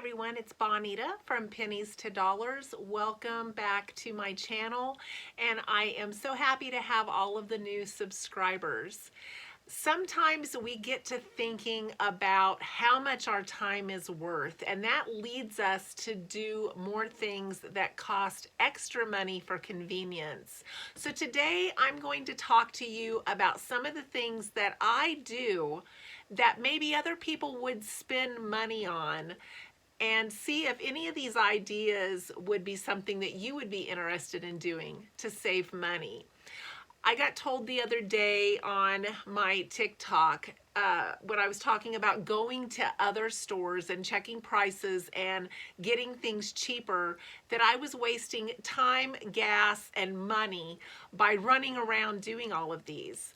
everyone, it's Bonita from Pennies to Dollars. Welcome back to my channel, and I am so happy to have all of the new subscribers. Sometimes we get to thinking about how much our time is worth, and that leads us to do more things that cost extra money for convenience. So today I'm going to talk to you about some of the things that I do that maybe other people would spend money on, and see if any of these ideas would be something that you would be interested in doing to save money. I got told the other day on my TikTok when I was talking about going to other stores and checking prices and getting things cheaper, that I was wasting time, gas, and money by running around doing all of these.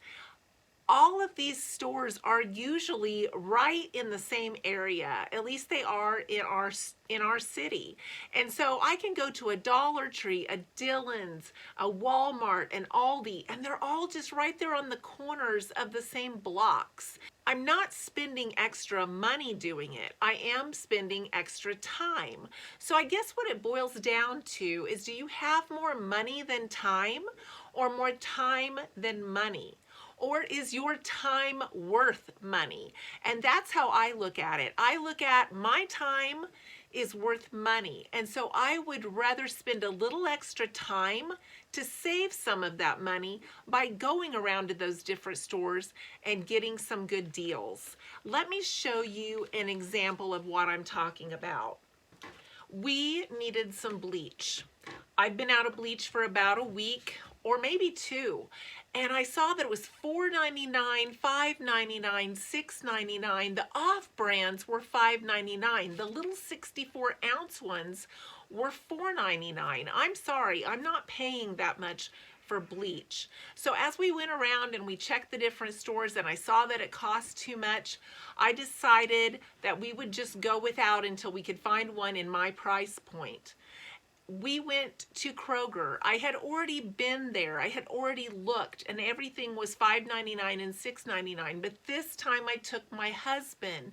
All of these stores are usually right in the same area. At least they are in our city. And so I can go to a Dollar Tree, a Dillon's, a Walmart, an Aldi, and they're all just right there on the corners of the same blocks. I'm not spending extra money doing it. I am spending extra time. So I guess what it boils down to is, do you have more money than time, or more time than money? Or is your time worth money? And that's how I look at it. I look at my time is worth money. And so I would rather spend a little extra time to save some of that money by going around to those different stores and getting some good deals. Let me show you an example of what I'm talking about. We needed some bleach. I've been out of bleach for about a week or maybe two, and I saw that it was $4.99, $5.99, $6.99. The off brands were $5.99. The little 64-ounce ones were $4.99. I'm sorry, I'm not paying that much for bleach. So as we went around and we checked the different stores and I saw that it cost too much, I decided that we would just go without until we could find one in my price point. We went to Kroger. I had already been there. I had already looked, and everything was $5.99 and $6.99. But this time I took my husband,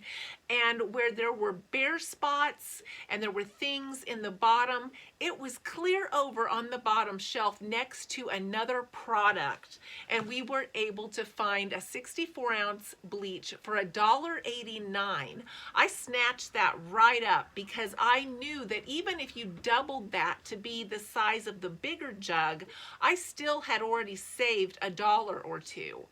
and where there were bare spots and there were things in the bottom, it was clear over on the bottom shelf next to another product. And we were able to find a 64-ounce bleach for $1.89. I snatched that right up because I knew that even if you doubled that to be the size of the bigger jug, I still had already saved $1 or $2.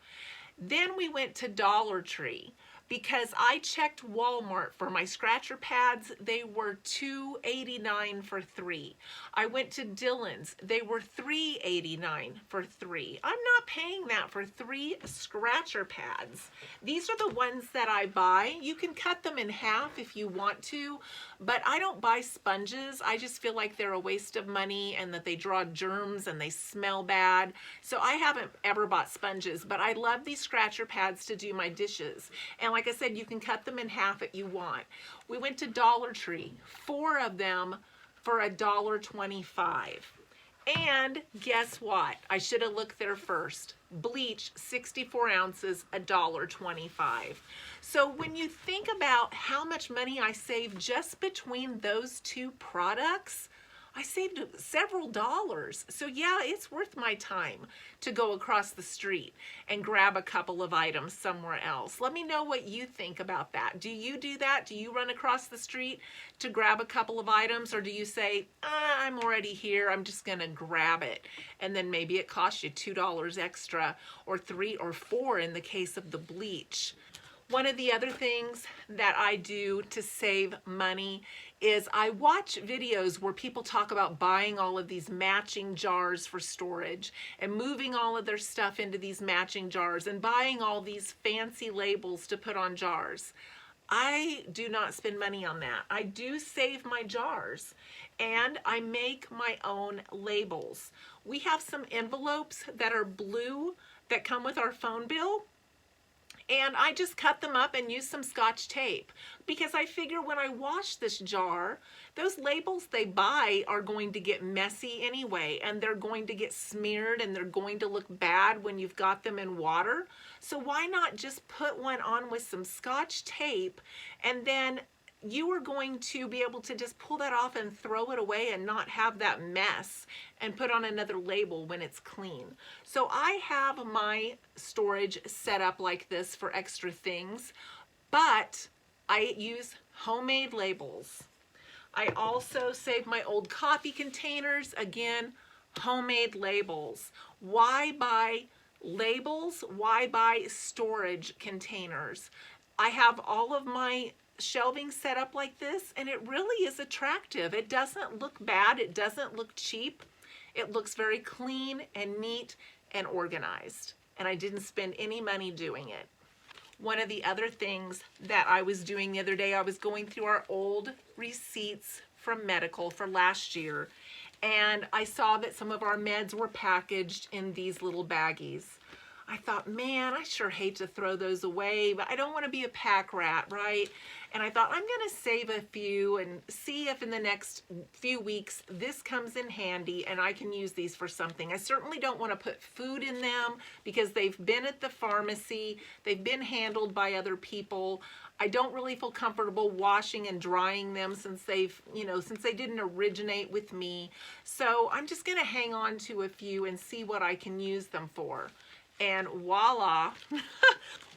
Then we went to Dollar Tree because I checked Walmart for my scratcher pads. They were $2.89 for 3. I went to Dillon's. They were $3.89 for 3. I'm not paying that for 3 scratcher pads. These are the ones that I buy. You can cut them in half if you want to, but I don't buy sponges. I just feel like they're a waste of money and that they draw germs and they smell bad. So I haven't ever bought sponges, but I love these scratcher pads to do my dishes. And like I said, you can cut them in half if you want. We went to Dollar Tree, 4 of them for $1.25. And guess what? I should have looked there first. Bleach, 64 ounces, $1.25. So when you think about how much money I saved just between those two products, I saved several dollars. So yeah, it's worth my time to go across the street and grab a couple of items somewhere else. Let me know what you think about that. Do you do that? Do you run across the street to grab a couple of items, or do you say, I'm already here, I'm just gonna grab it, and then maybe it costs you $2 extra, or 3 or 4 in the case of the bleach? One of the other things that I do to save money is I watch videos where people talk about buying all of these matching jars for storage and moving all of their stuff into these matching jars and buying all these fancy labels to put on jars. I do not spend money on that. I do save my jars and I make my own labels. We have some envelopes that are blue that come with our phone bill. And I just cut them up and use some Scotch tape because I figure when I wash this jar, those labels they buy are going to get messy anyway, and they're going to get smeared and they're going to look bad when you've got them in water. So why not just put one on with some Scotch tape and then you are going to be able to just pull that off and throw it away and not have that mess and put on another label when it's clean. So I have my storage set up like this for extra things, but I use homemade labels. I also save my old coffee containers, again, homemade labels. Why buy labels? Why buy storage containers? I have all of my shelving set up like this, and it really is attractive. It doesn't look bad. It doesn't look cheap. It looks very clean and neat and organized, and I didn't spend any money doing it. One of the other things that I was doing the other day, I was going through our old receipts from medical for last year, and I saw that some of our meds were packaged in these little baggies. I thought, man, I sure hate to throw those away, but I don't want to be a pack rat, right? And I thought, I'm going to save a few and see if in the next few weeks this comes in handy and I can use these for something. I certainly don't want to put food in them because they've been at the pharmacy, they've been handled by other people. I don't really feel comfortable washing and drying them since since they didn't originate with me. So I'm just going to hang on to a few and see what I can use them for. And voila,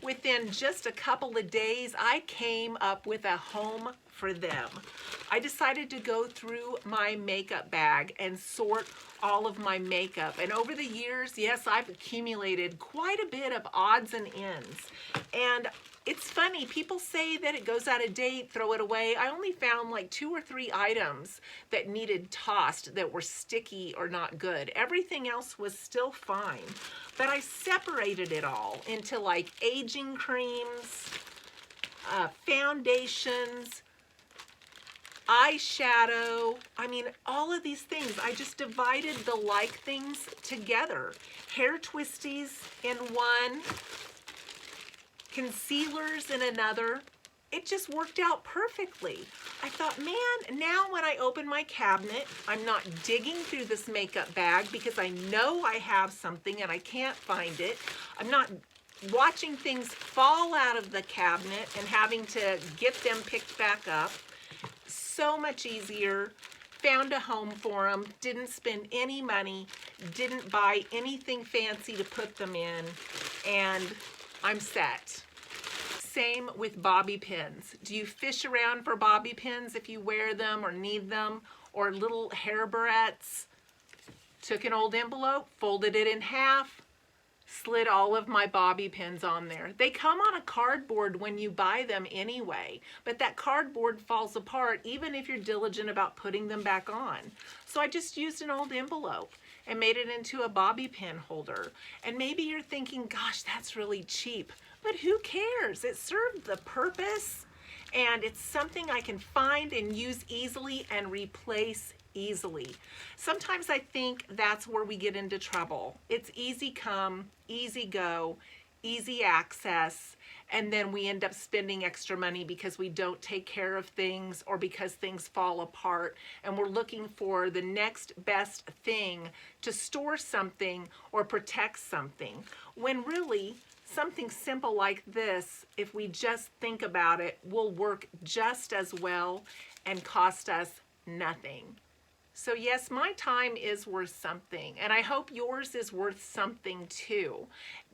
within just a couple of days, I came up with a home for them. I decided to go through my makeup bag and sort all of my makeup. And over the years, yes, I've accumulated quite a bit of odds and ends. And it's funny, people say that it goes out of date, throw it away. I only found like 2 or 3 items that needed tossed, that were sticky or not good. Everything else was still fine. But I separated it all into like aging creams, foundations, eyeshadow. I mean, all of these things. I just divided the like things together. Hair twisties in one, concealers in another. It just worked out perfectly. I thought, man, now when I open my cabinet, I'm not digging through this makeup bag because I know I have something and I can't find it. I'm not watching things fall out of the cabinet and having to get them picked back up. So much easier. Found a home for them, didn't spend any money, didn't buy anything fancy to put them in, and I'm set. Same with bobby pins. Do you fish around for bobby pins if you wear them or need them? Or little hair barrettes? Took an old envelope, folded it in half, slid all of my bobby pins on there. They come on a cardboard when you buy them anyway, but that cardboard falls apart even if you're diligent about putting them back on. So I just used an old envelope and made it into a bobby pin holder. And maybe you're thinking, gosh, that's really cheap. But who cares? It served the purpose, and it's something I can find and use easily and replace easily. Sometimes I think that's where we get into trouble. It's easy come, easy go, easy access, and then we end up spending extra money because we don't take care of things or because things fall apart, and we're looking for the next best thing to store something or protect something, when really something simple like this, if we just think about it, will work just as well and cost us nothing. So yes, my time is worth something, and I hope yours is worth something too.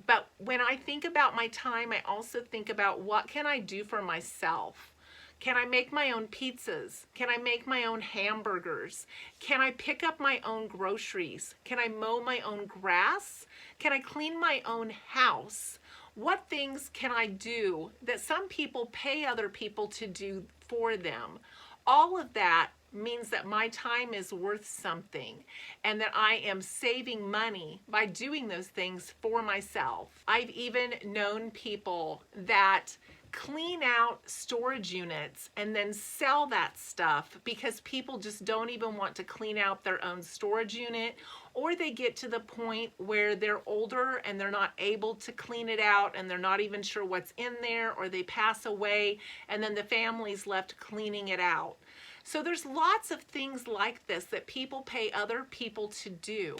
But when I think about my time, I also think about, what can I do for myself? Can I make my own pizzas? Can I make my own hamburgers? Can I pick up my own groceries? Can I mow my own grass? Can I clean my own house? What things can I do that some people pay other people to do for them? All of that means that my time is worth something and that I am saving money by doing those things for myself. I've even known people that clean out storage units and then sell that stuff because people just don't even want to clean out their own storage unit, or they get to the point where they're older and they're not able to clean it out and they're not even sure what's in there, or they pass away and then the family's left cleaning it out. So there's lots of things like this that people pay other people to do.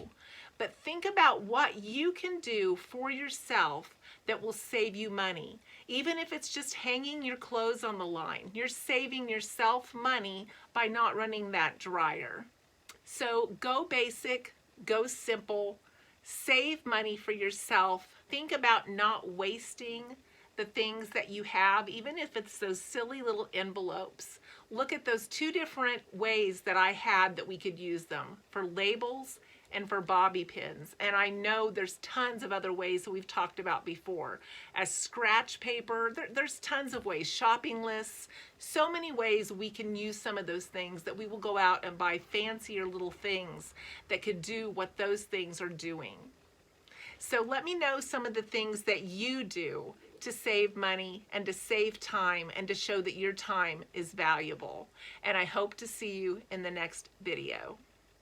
But think about what you can do for yourself that will save you money. Even if it's just hanging your clothes on the line, you're saving yourself money by not running that dryer. So go basic, go simple, save money for yourself. Think about not wasting the things that you have, even if it's those silly little envelopes. Look at those two different ways that I had that we could use them, for labels and for bobby pins. And I know there's tons of other ways that we've talked about before. As scratch paper, there's tons of ways. Shopping lists, so many ways we can use some of those things that we will go out and buy fancier little things that could do what those things are doing. So let me know some of the things that you do to save money and to save time and to show that your time is valuable. And I hope to see you in the next video.